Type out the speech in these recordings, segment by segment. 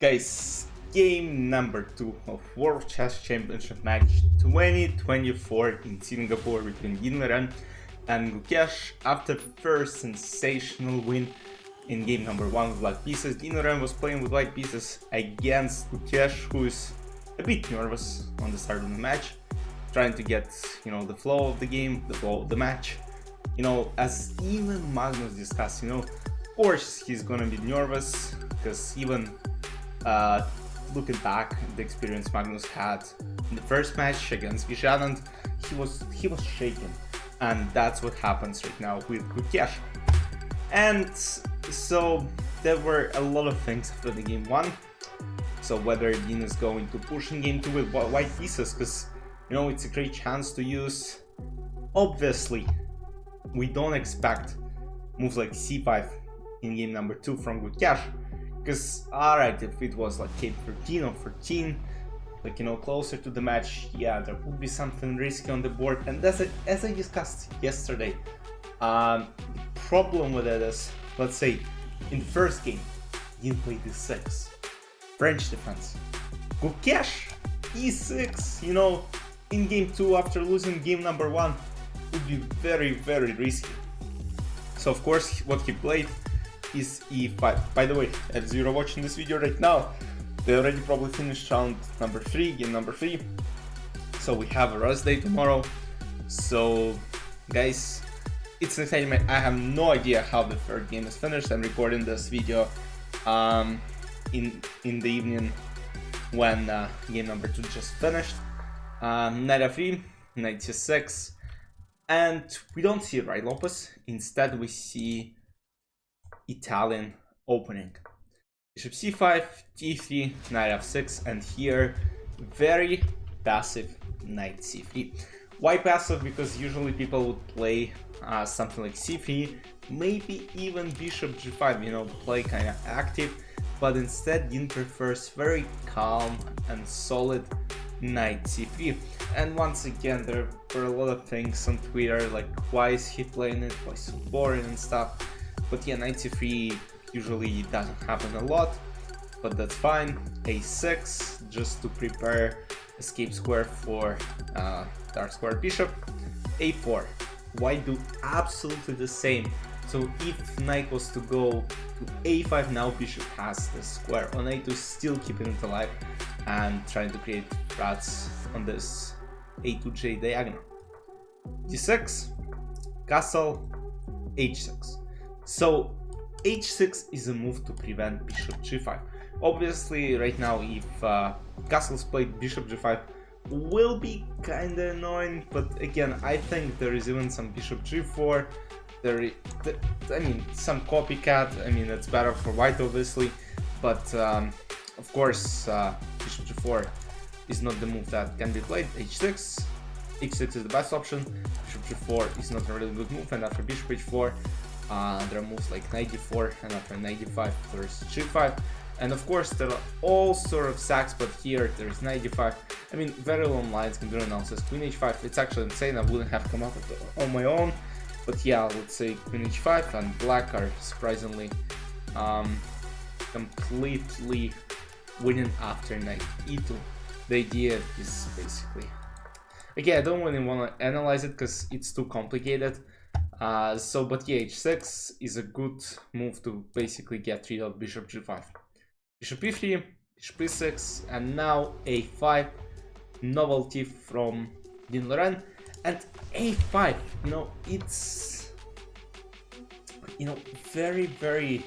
Guys, game number 2 of World Chess Championship match 2024 in Singapore between Yin and Gukesh after first sensational win in game number 1 with white pieces. Yin was playing with white pieces against Gukesh, who is a bit nervous on the start of the match, trying to get, the flow of the game, the flow of the match. As even Magnus discussed, of course he's gonna be nervous because even looking back at the experience Magnus had in the first match against Vishanand, he was shaken, and that's what happens right now with Gukesh. And so there were a lot of things after the game 1. So whether Yin is going to push in game 2 with white pieces, because it's a great chance to use. Obviously, we don't expect moves like c5 in game number 2 from Gukesh. Because, alright, if it was like k13 or 14, closer to the match, yeah, there would be something risky on the board. And as I discussed yesterday, the problem with it is, let's say, in the first game, Yin played e6, French defense. Gukesh, e6, in game 2 after losing game number 1, would be very, very risky. So, of course, what he played is e5. By the way, as you're watching this video right now, they already probably finished round number 3, game number 3. So we have a rest day tomorrow. So guys, it's an exciting match. I have no idea how the third game is finished. I'm recording this video in the evening when game number 2 just finished. Knight f3, knight c6, and we don't see right Lopez. Instead we see Italian opening. Bishop c5, d3, knight f6, and here very passive knight c3. Why passive? Because usually people would play something like c3, maybe even bishop g5, play kind of active, but instead Yin prefers very calm and solid knight c3. And once again, there were a lot of things on Twitter like, why is he playing it, why so boring and stuff. But yeah, knight c3 usually doesn't happen a lot, but that's fine. a6, just to prepare escape square for dark square bishop. a4, white do absolutely the same. So if knight was to go to a5, now bishop has the square on a2, still keeping it alive and trying to create threats on this a2j diagonal. d6, castle, h6. So h6 is a move to prevent bishop g5. Obviously, right now, if castles played bishop g5, will be kinda annoying. But again, I think there is even some bishop g4. Some copycat. It's better for white, obviously. But of course, bishop g4 is not the move that can be played. h6, h6 is the best option. Bishop g4 is not a really good move, and after bishop h4. There are moves like knight d4, and after knight d5 there's g5, and of course there are all sort of sacks, but here there's knight d5. Very long lines, computer analysis, queen h5. It's actually insane. I wouldn't have come up with it on my own, but yeah, let's say queen h5, and black are surprisingly completely winning after knight e2. The idea is basically, again, I don't really want to analyze it because it's too complicated. But yeah, h6 is a good move to basically get rid of bishop g5. Bishop e3, bishop e6, and now a5, novelty from Yin Loren. And a5, it's, very, very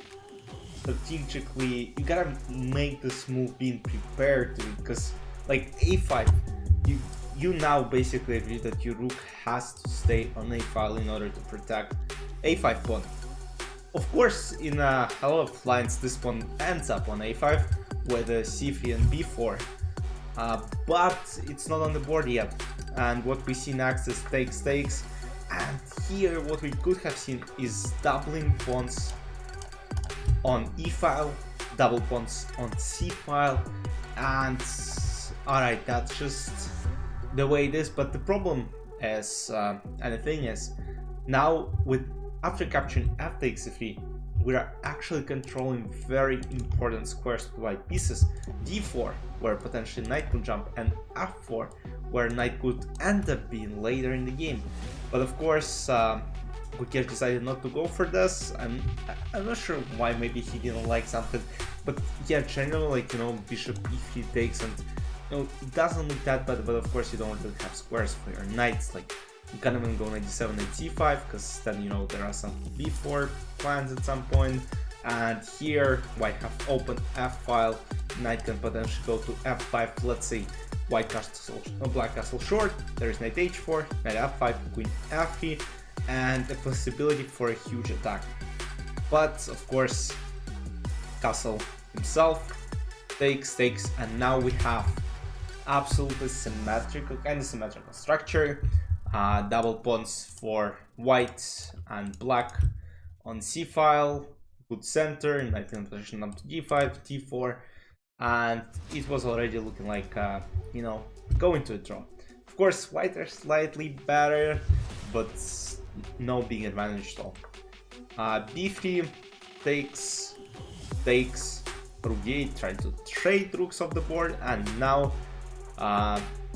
strategically, you gotta make this move being prepared to it, because like a5, you now basically agree that your rook has to stay on a file in order to protect a5 pawn. Of course, in a lot of lines, this pawn ends up on a5 with a c3 and b4, but it's not on the board yet. And what we see next is takes. And here, what we could have seen is doubling pawns on e file, double pawns on c file, and alright, that's just the way it is. But the problem is, and the thing is, now after capturing f takes e3, we are actually controlling very important squares with white pieces. d4, where potentially knight could jump, and f4, where knight could end up being later in the game. But of course, Gukesh decided not to go for this. I'm not sure why. Maybe he didn't like something. But yeah, generally, like, you know, bishop e3 takes, and you know, it doesn't look that bad. But of course, you don't really have squares for your knights. Like, you can't even go knight d7, knight c5, because then, you know, there are some b4 plans at some point. And here, white have open f file. Knight can potentially go to f5. Let's say white castle, black castle short. There is knight h4, knight f5, queen f3, and a possibility for a huge attack. But of course, castle himself takes, and now we have absolutely symmetrical, kind of symmetrical structure. Double pawns for white and black on c file, good center, knight in position up to d5, d4, and it was already looking like, you know, going to a draw. Of course, white are slightly better, but no big advantage at all. b3 takes, rook d8, trying to trade rooks off the board, and now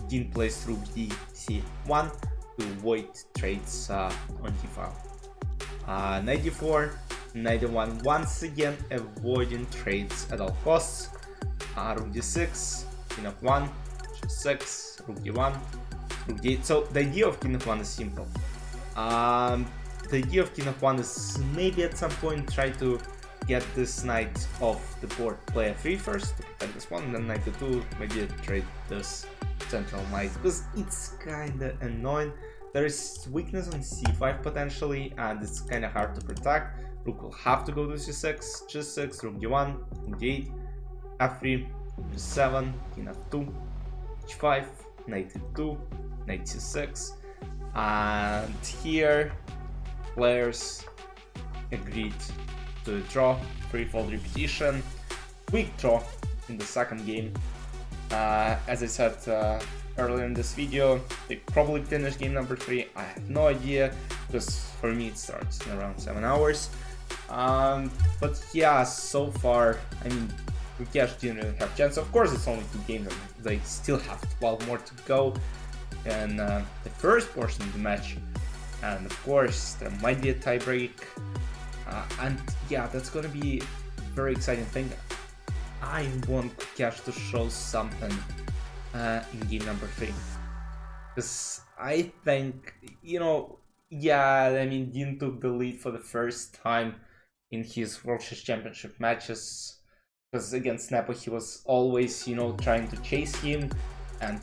Dean plays rook d c1 to avoid trades on d file. Knight d4, knight d1, once again avoiding trades at all costs. Rook d6, king f1, g6, rook d1, rook d8. So the idea of king f1 is simple. The idea of king f1 is maybe at some point try to get this knight off the board. Play f3 first to protect this one, and then knight d2, maybe trade this central knight, because it's kinda annoying. There is weakness on c5 potentially, and it's kinda hard to protect. Rook will have to go to c6, g6, rook d1, rook d8, f3, g7, king f2, h5, knight e2, knight c6, and here players agreed to draw, threefold repetition, quick draw in the second game. As I said earlier in this video, they probably finished game number 3. I have no idea, because for me it starts in around 7 hours. But yeah, so far, I mean, Gukesh didn't really have a chance. Of course, it's only 2 games, and they still have 12 more to go in the first portion of the match. And of course, there might be a tie break. And yeah, that's gonna be a very exciting thing. I want Gukesh to show something in game number 3. Because I think, you know, yeah, I mean, Dean took the lead for the first time in his World Chess Championship matches. Because against Nepo, he was always, you know, trying to chase him, and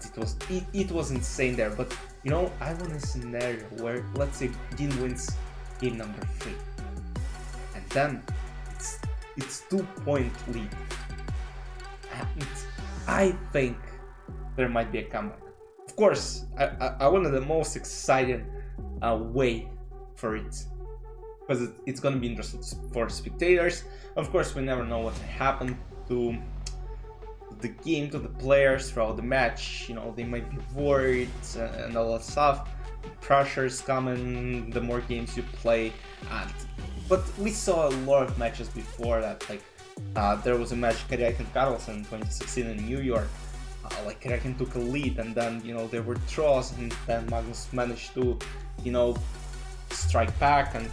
it was insane there. But you know, I want a scenario where, let's say, Dean wins game number 3, and then it's 2-point lead. And I think there might be a comeback. Of course, I wanted the most exciting way for it, because it's gonna be interesting for spectators. Of course, we never know what happened to the game, to the players throughout the match. You know, they might be worried and all that stuff. Pressure's coming the more games you play. But we saw a lot of matches before that. Like, there was a match, Karyakin Carlsen in 2016 in New York. Like, Karyakin took a lead, and then, you know, there were draws, and then Magnus managed to, you know, strike back and,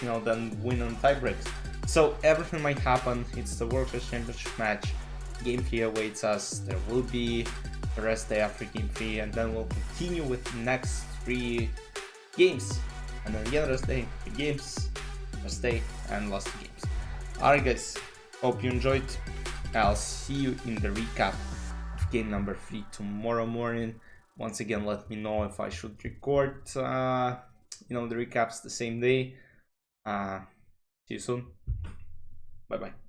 you know, then win on tiebreaks. So everything might happen. It's the World Chess Championship match. Game 3 awaits us. There will be a rest day after game 3, and then we'll continue with the next 3 games. And then again, rest day, 3 games, rest day, and last 2 games. Alright guys, hope you enjoyed. I'll see you in the recap of game number 3 tomorrow morning. Once again, let me know if I should record you know, the recaps the same day. See you soon. Bye bye.